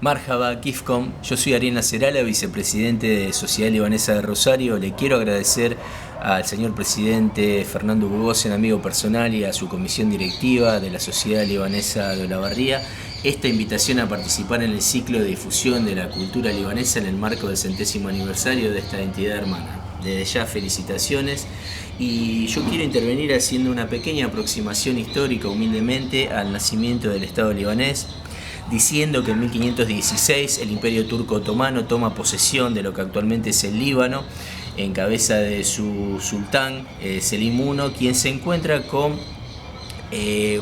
Marhaba, Kifcom. Yo soy Ariel Nacerala, vicepresidente de Sociedad Libanesa de Rosario. Le quiero agradecer al señor presidente Fernando Bugossi, amigo personal, y a su comisión directiva de la Sociedad Libanesa de Olavarría esta invitación a participar en el ciclo de difusión de la cultura libanesa en el marco del 100º aniversario de esta entidad hermana. Desde ya felicitaciones, y yo quiero intervenir haciendo una pequeña aproximación histórica humildemente al nacimiento del Estado libanés, diciendo que en 1516 el Imperio Turco Otomano toma posesión de lo que actualmente es el Líbano, en cabeza de su sultán Selim I, quien se encuentra con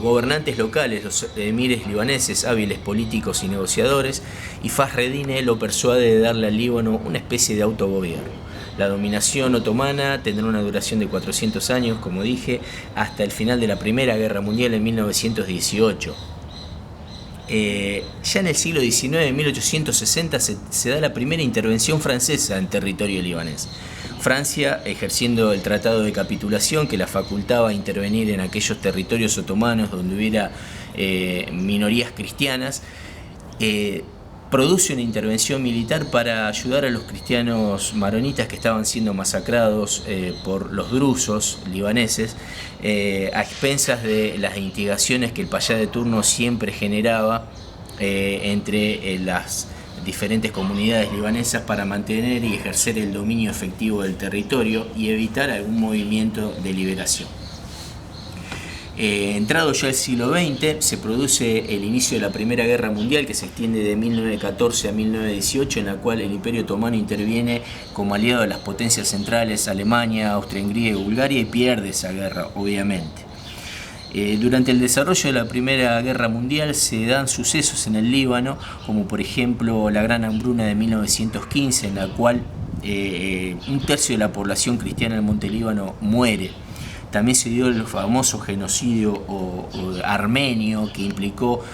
gobernantes locales, los emires libaneses, hábiles políticos y negociadores, y Fasreddine lo persuade de darle al Líbano una especie de autogobierno. La dominación otomana tendrá una duración de 400 años, como dije, hasta el final de la Primera Guerra Mundial en 1918. Ya en el siglo XIX, en 1860, se da la primera intervención francesa en territorio libanés. Francia, ejerciendo el tratado de capitulación que la facultaba a intervenir en aquellos territorios otomanos donde hubiera minorías cristianas, produce una intervención militar para ayudar a los cristianos maronitas que estaban siendo masacrados por los drusos libaneses, a expensas de las instigaciones que el payá de turno siempre generaba entre las diferentes comunidades libanesas para mantener y ejercer el dominio efectivo del territorio y evitar algún movimiento de liberación. Entrado ya el siglo XX, se produce el inicio de la Primera Guerra Mundial, que se extiende de 1914 a 1918, en la cual el Imperio Otomano interviene como aliado de las potencias centrales, Alemania, Austria-Hungría y Bulgaria, y pierde esa guerra, obviamente. Durante el desarrollo de la Primera Guerra Mundial se dan sucesos en el Líbano, como por ejemplo la Gran Hambruna de 1915, en la cual un tercio de la población cristiana del Monte Líbano muere. También se dio el famoso genocidio armenio, que implicó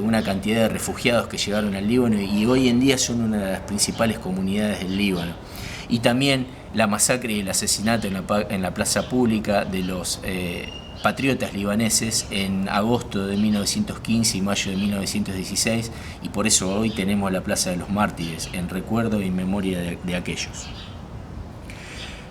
una cantidad de refugiados que llegaron al Líbano y hoy en día son una de las principales comunidades del Líbano. Y también la masacre y el asesinato en la plaza pública de los patriotas libaneses en agosto de 1915 y mayo de 1916, y por eso hoy tenemos la Plaza de los Mártires, en recuerdo y memoria de aquellos.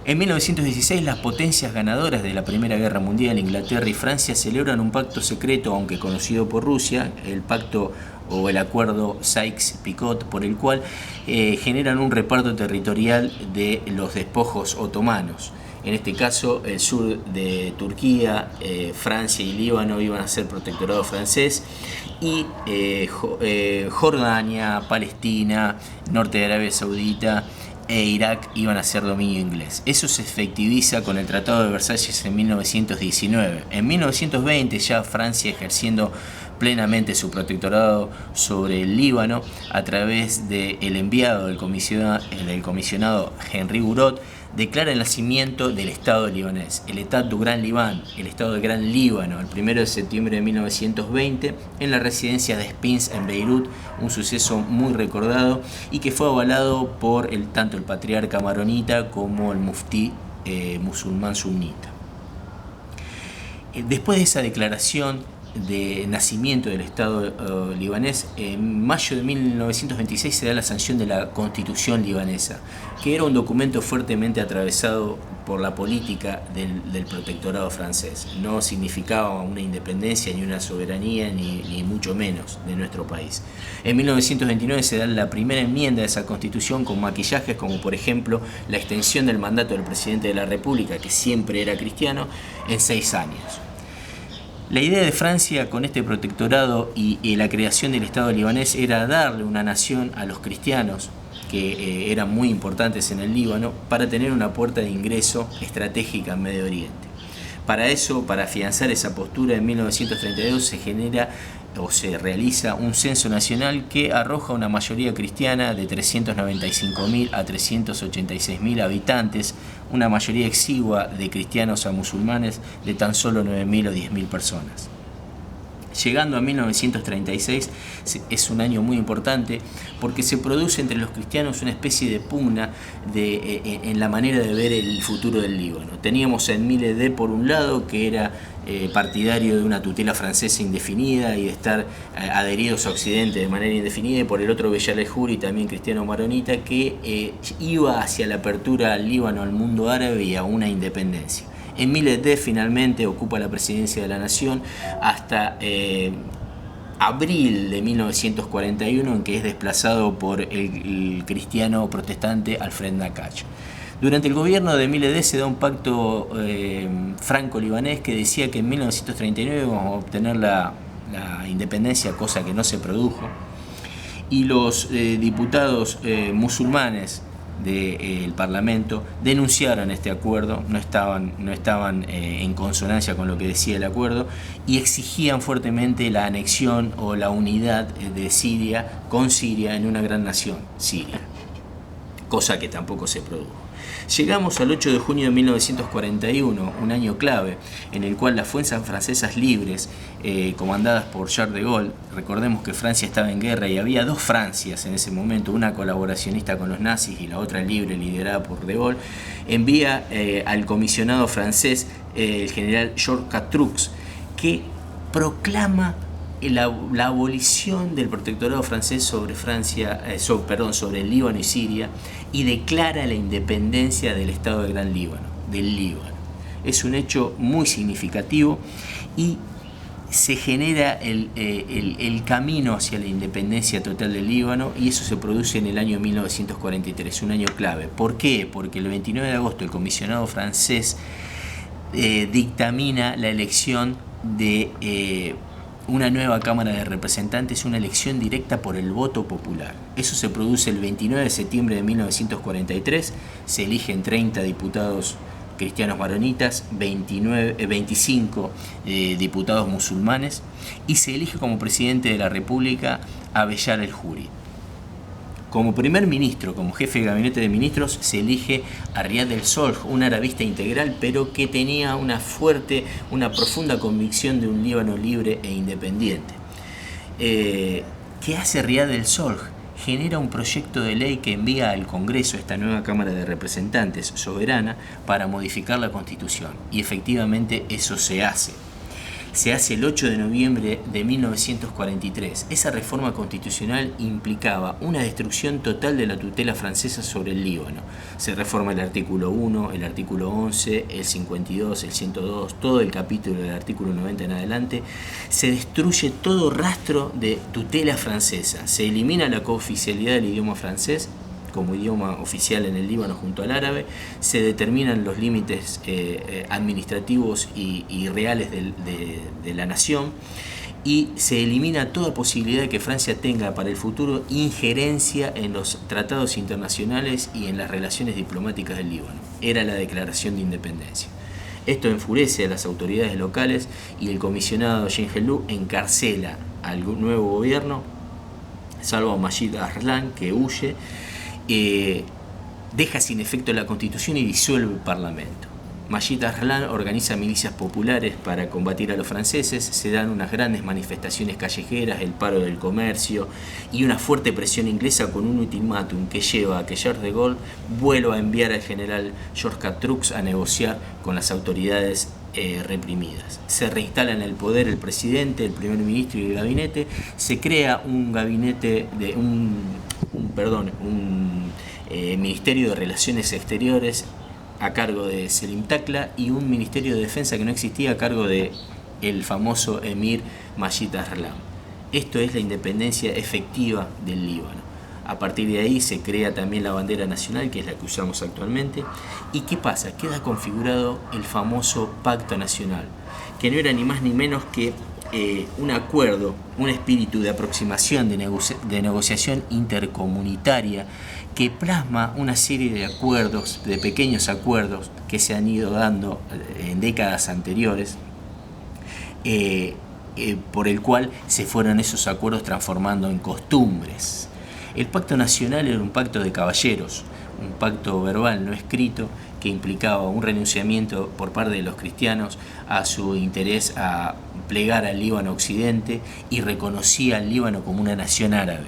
En 1916, las potencias ganadoras de la Primera Guerra Mundial, Inglaterra y Francia, celebran un pacto secreto, aunque conocido por Rusia, el pacto o el acuerdo Sykes-Picot, por el cual generan un reparto territorial de los despojos otomanos. En este caso, el sur de Turquía, Francia y Líbano iban a ser protectorado francés, y Jordania, Palestina, norte de Arabia Saudita e Irak iban a ser dominio inglés. Eso se efectiviza con el Tratado de Versalles en 1919. En 1920, ya Francia, ejerciendo plenamente su protectorado sobre el Líbano a través del enviado del comisionado Henry Gouraud, declara el nacimiento del Estado libanés, el État du Grand Liban, el Estado del Gran Líbano, el 1 de septiembre de 1920, en la residencia de Spins en Beirut, un suceso muy recordado y que fue avalado por tanto el patriarca maronita como el muftí musulmán sunita. Después de esa declaración de nacimiento del Estado libanés, en mayo de 1926 se da la sanción de la Constitución libanesa, que era un documento fuertemente atravesado por la política del protectorado francés. No significaba una independencia ni una soberanía, ni mucho menos de nuestro país. En 1929 se da la primera enmienda de esa Constitución con maquillajes como por ejemplo la extensión del mandato del presidente de la República, que siempre era cristiano, en 6 años. La idea de Francia con este protectorado y la creación del Estado libanés era darle una nación a los cristianos, que eran muy importantes en el Líbano, para tener una puerta de ingreso estratégica en Medio Oriente. Para eso, para afianzar esa postura, en 1932 se realiza un censo nacional que arroja una mayoría cristiana de 395.000 a 386.000 habitantes, una mayoría exigua de cristianos a musulmanes de tan solo 9.000 o 10.000 personas. Llegando a 1936 es un año muy importante porque se produce entre los cristianos una especie de pugna en la manera de ver el futuro del Líbano. Teníamos a Enmile D por un lado, que era partidario de una tutela francesa indefinida y de estar adheridos a Occidente de manera indefinida, y por el otro Beyal el-Huri, también cristiano maronita, que iba hacia la apertura al Líbano, al mundo árabe y a una independencia. Émile Eddeh finalmente ocupa la presidencia de la nación hasta abril de 1941, en que es desplazado por el cristiano protestante Alfred Nakache. Durante el gobierno de Émile Eddeh se da un pacto franco-libanés que decía que en 1939 íbamos a obtener la independencia, cosa que no se produjo, y los diputados musulmanes del Parlamento denunciaron este acuerdo, no estaban en consonancia con lo que decía el acuerdo, y exigían fuertemente la anexión o la unidad de Siria con Siria en una gran nación, Siria, cosa que tampoco se produjo. Llegamos al 8 de junio de 1941, un año clave, en el cual las fuerzas francesas libres, comandadas por Charles de Gaulle, recordemos que Francia estaba en guerra y había dos Francias en ese momento, una colaboracionista con los nazis y la otra libre, liderada por de Gaulle, envía al comisionado francés, el general Georges Catrux, que proclama la abolición del protectorado francés sobre sobre el Líbano y Siria, y declara la independencia del Estado del Gran Líbano, del Líbano. Es un hecho muy significativo y se genera el camino hacia la independencia total del Líbano, y eso se produce en el año 1943, un año clave. ¿Por qué? Porque el 29 de agosto el comisionado francés dictamina la elección de una nueva Cámara de Representantes, una elección directa por el voto popular. Eso se produce el 29 de septiembre de 1943, se eligen 30 diputados cristianos maronitas, 25 diputados musulmanes, y se elige como presidente de la República a Beyal el-Huri. Como primer ministro, como jefe de gabinete de ministros, se elige a Riad el-Solj, un arabista integral, pero que tenía una profunda convicción de un Líbano libre e independiente. ¿Qué hace Riad el-Solj? Genera un proyecto de ley que envía al Congreso, esta nueva Cámara de Representantes soberana, para modificar la Constitución. Y efectivamente eso se hace. Se hace el 8 de noviembre de 1943. Esa reforma constitucional implicaba una destrucción total de la tutela francesa sobre el Líbano. Se reforma el artículo 1, el artículo 11, el 52, el 102, todo el capítulo del artículo 90 en adelante. Se destruye todo rastro de tutela francesa. Se elimina la cooficialidad del idioma francés como idioma oficial en el Líbano junto al árabe, se determinan los límites administrativos y reales de la nación, y se elimina toda posibilidad de que Francia tenga para el futuro injerencia en los tratados internacionales y en las relaciones diplomáticas del Líbano. Era la declaración de independencia. Esto enfurece a las autoridades locales y el comisionado Jean Gelou encarcela al nuevo gobierno, salvo a Majid Arslan, que huye, deja sin efecto la Constitución y disuelve el Parlamento. Majid Arslan organiza milicias populares para combatir a los franceses, se dan unas grandes manifestaciones callejeras, el paro del comercio y una fuerte presión inglesa con un ultimátum que lleva a que Charles de Gaulle vuelva a enviar al general Georges Catrux a negociar con las autoridades reprimidas. Se reinstala en el poder el presidente, el primer ministro y el gabinete, se crea un gabinete de Ministerio de Relaciones Exteriores a cargo de Selim Takla y un Ministerio de Defensa que no existía a cargo de el famoso emir Majid Arslan. Esto es la independencia efectiva del Líbano. A partir de ahí se crea también la bandera nacional, que es la que usamos actualmente. ¿Y qué pasa? Queda configurado el famoso Pacto Nacional, que no era ni más ni menos que un acuerdo, un espíritu de aproximación, de negociación intercomunitaria, que plasma una serie de acuerdos, de pequeños acuerdos que se han ido dando en décadas anteriores, por el cual se fueron esos acuerdos transformando en costumbres. El Pacto Nacional era un pacto de caballeros, un pacto verbal no escrito que implicaba un renunciamiento por parte de los cristianos a su interés a plegar al Líbano occidente y reconocía al Líbano como una nación árabe.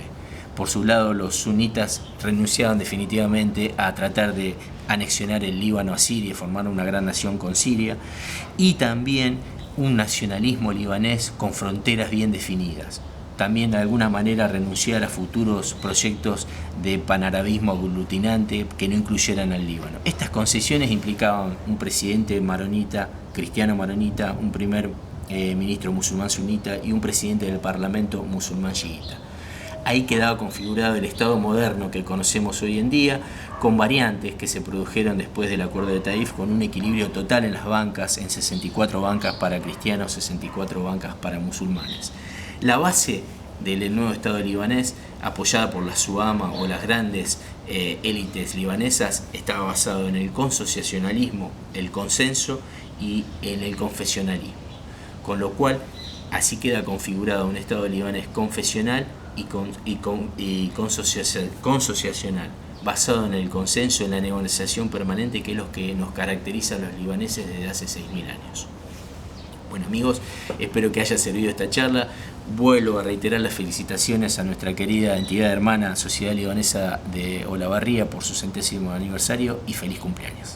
Por su lado, los sunitas renunciaban definitivamente a tratar de anexionar el Líbano a Siria y formar una gran nación con Siria, y también un nacionalismo libanés con fronteras bien definidas. También de alguna manera renunciar a futuros proyectos de panarabismo aglutinante que no incluyeran al Líbano. Estas concesiones implicaban un presidente maronita, cristiano maronita, un primer ministro musulmán sunita y un presidente del parlamento musulmán chiita. Ahí quedaba configurado el Estado moderno que conocemos hoy en día, con variantes que se produjeron después del Acuerdo de Taif, con un equilibrio total en las bancas, en 64 bancas para cristianos, 64 bancas para musulmanes. La base del nuevo Estado libanés, apoyada por la SUAMA o las grandes élites libanesas, estaba basado en el consociacionalismo, el consenso y en el confesionalismo. Con lo cual, así queda configurado un Estado libanés confesional y consociacional, basado en el consenso, en la negociación permanente, que es lo que nos caracteriza a los libaneses desde hace 6.000 años. Bueno, amigos, espero que haya servido esta charla. Vuelvo a reiterar las felicitaciones a nuestra querida entidad hermana Sociedad Libanesa de Olavarría por su 100º aniversario y feliz cumpleaños.